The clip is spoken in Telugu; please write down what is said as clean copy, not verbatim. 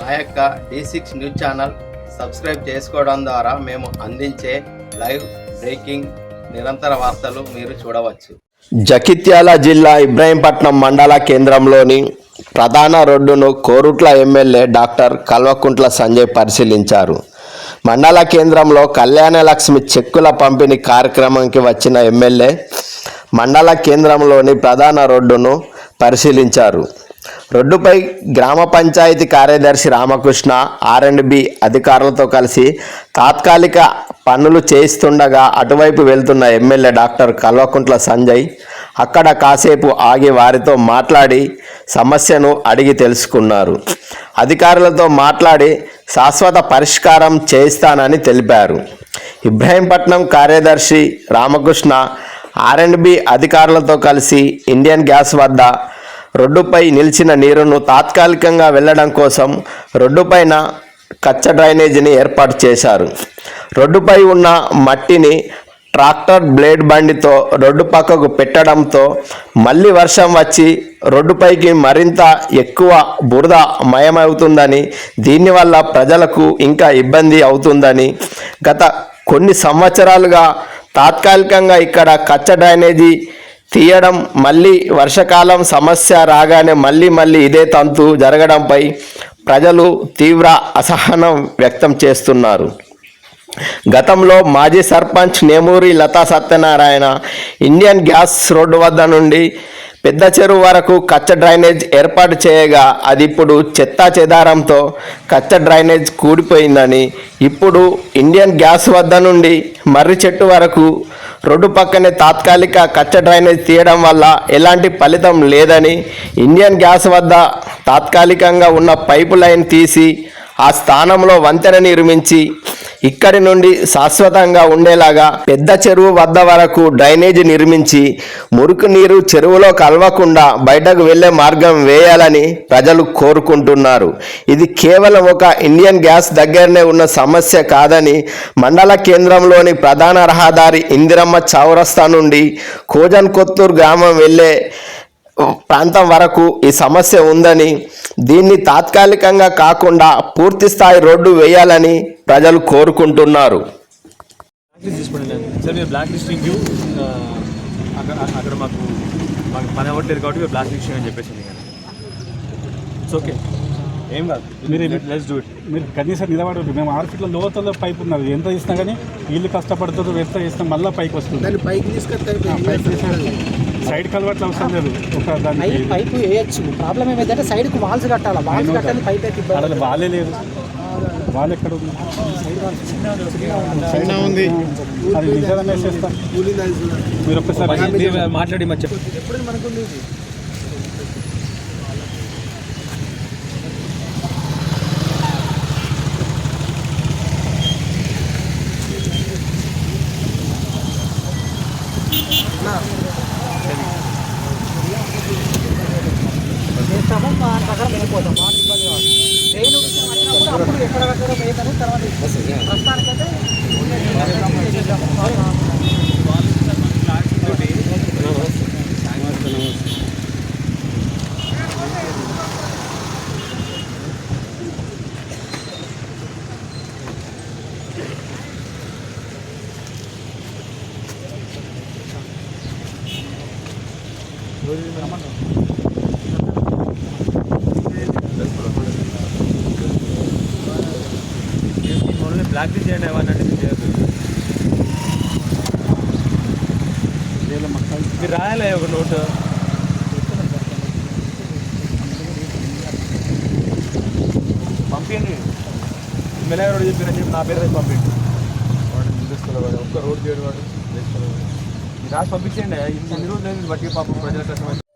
మా యొక్క D6 న్యూస్ ఛానల్ సబ్స్క్రైబ్ చేసుకోవడం ద్వారా మేము అందించే లైవ్ బ్రేకింగ్ నిరంతర వార్తలు మీరు చూడవచ్చు. జగిత్యాల జిల్లా ఇబ్రహీంపట్నం మండల కేంద్రంలోని ప్రధాన రోడ్డును కోరుట్ల ఎమ్మెల్యే డాక్టర్ కల్వకుంట్ల సంజయ్ పరిశీలించారు. మండల కేంద్రంలో కళ్యాణలక్ష్మి చెక్కుల పంపిణీ కార్యక్రమానికి వచ్చిన ఎమ్మెల్యే మండల కేంద్రంలోని ప్రధాన రోడ్డును పరిశీలించారు. రోడ్డుపై గ్రామ పంచాయతీ కార్యదర్శి రామకృష్ణ R&B అధికారులతో కలిసి తాత్కాలిక పనులు చేయిస్తుండగా అటువైపు వెళ్తున్న ఎమ్మెల్యే డాక్టర్ కల్వకుంట్ల సంజయ్ అక్కడ కాసేపు ఆగి వారితో మాట్లాడి సమస్యను అడిగి తెలుసుకున్నారు. అధికారులతో మాట్లాడి శాశ్వత పరిష్కారం చేయిస్తానని తెలిపారు. ఇబ్రహీంపట్నం కార్యదర్శి రామకృష్ణ R&B అధికారులతో కలిసి ఇండియన్ గ్యాస్ వద్ద రోడ్డుపై నిలిచిన నీరును తాత్కాలికంగా వెళ్లడం కోసం రోడ్డుపైన కచ్చ డ్రైనేజీని ఏర్పాటు చేశారు. రోడ్డుపై ఉన్న మట్టిని ట్రాక్టర్ బ్లేడ్ బండితో రోడ్డు పక్కకు పెట్టడంతో మళ్ళీ వర్షం వచ్చి రోడ్డుపైకి మరింత ఎక్కువ బురద మయమవుతుందని, దీనివల్ల ప్రజలకు ఇంకా ఇబ్బంది అవుతుందని గత కొన్ని సంవత్సరాలుగా తాత్కాలికంగా ఇక్కడ కచ్చ డ్రైనేజీ తీయడం, మళ్ళీ వర్షాకాలం సమస్య రాగానే మళ్ళీ ఇదే తంతు జరగడంపై ప్రజలు తీవ్ర అసహనం వ్యక్తం చేస్తున్నారు. గతంలో మాజీ sarpanch Nemuri Latha Satyanarayana Indian gas road వద్ద నుండి పెద్ద చెరువు వరకు కచ్చ డ్రైనేజ్ ఏర్పాటు చేయగా అది ఇప్పుడు చెత్తా చెదారంతో కచ్చ డ్రైనేజ్ కూడిపోయిందని, ఇప్పుడు ఇండియన్ గ్యాస్ వద్ద నుండి మర్రి చెట్టు వరకు రోడ్డు పక్కనే తాత్కాలిక కచ్చ డ్రైనేజ్ తీయడం వల్ల ఎలాంటి ఫలితం లేదని, ఇండియన్ గ్యాస్ వద్ద తాత్కాలికంగా ఉన్న పైపు లైన్ తీసి ఆ స్థానంలో వంతెన నిర్మించి ఇక్కడి నుండి శాశ్వతంగా ఉండేలాగా పెద్ద చెరువు వద్ద వరకు డ్రైనేజీ నిర్మించి మురికి నీరు చెరువులో కలవకుండా బయటకు వెళ్లే మార్గం వేయాలని ప్రజలు కోరుకుంటున్నారు. ఇది కేవలం ఒక ఇండియన్ గ్యాస్ దగ్గరనే ఉన్న సమస్య కాదని, మండల కేంద్రంలోని ప్రధాన రహదారి ఇందిరమ్మ చౌరస్తా నుండి కోజన్ కొత్తూరు గ్రామం వెళ్లే ప్రాంతం వరకు ఈ సమస్య ఉందని, దీన్ని తాత్కాలికంగా కాకుండా పూర్తి స్థాయి రోడ్డు వేయాలని ప్రజలు కోరుకుంటున్నారు. బ్లాక్ లిస్టింగ్ అక్కడ మాకు పని అవ్వట్లేదు కాబట్టి బ్లాక్ లిస్టింగ్ అని చెప్పేసి ఇట్స్ ఓకే, ఏం కాదు, మీరు లెట్స్ డూ ఇట్. మీరు కనీసం నిలబడరు. మేము 6 ఫీట్ల లోతుల్లో పైపు ఉన్నది, ఎంత ఇచ్చినా కానీ వీళ్ళు కష్టపడుతారు, ఎంత ఇస్తాం మళ్ళీ పైకి వస్తుంది. సైడ్ కలవట్లు అవసరం లేదు, ఒక దానికి పైపు వేయచ్చు. ప్రాబ్లం ఏమైందంటే సైడ్కు వాల్స్ కట్టాలి, వాల్స్ కట్టాలి, పైప్ అసలు వాలే లేదు. వాల్ ఎక్కడ ఉంది? ఉంది, అది నిజంగా వేసేస్తాం. మీరు ఒక్కసారి మాట్లాడి మరి చెప్పు. ఎప్పుడు మనకు చేస్తాము, ప్రకారం వెళ్ళిపోతాం. మాకు ఇబ్బంది కాదు. ట్రైన్ వచ్చినప్పుడు అప్పుడు ఎక్కడ కట్టడం వేయదని తర్వాత ప్రస్తుతానికైతే బ్లాక్ లిస్ట్ చేయండి ఏమన్నా మీరు రాయాలి ఒక నోటు. పంపించండి, మెల్లగా రోడ్ చెప్పారని చెప్పి నా పేరు పంపించండి. వాడు ఒక్క రోడ్ చేయడం వాడు రాసి పంపించండి. ఇన్ని రోజులు బట్టి పాపం ప్రజల కష్టం.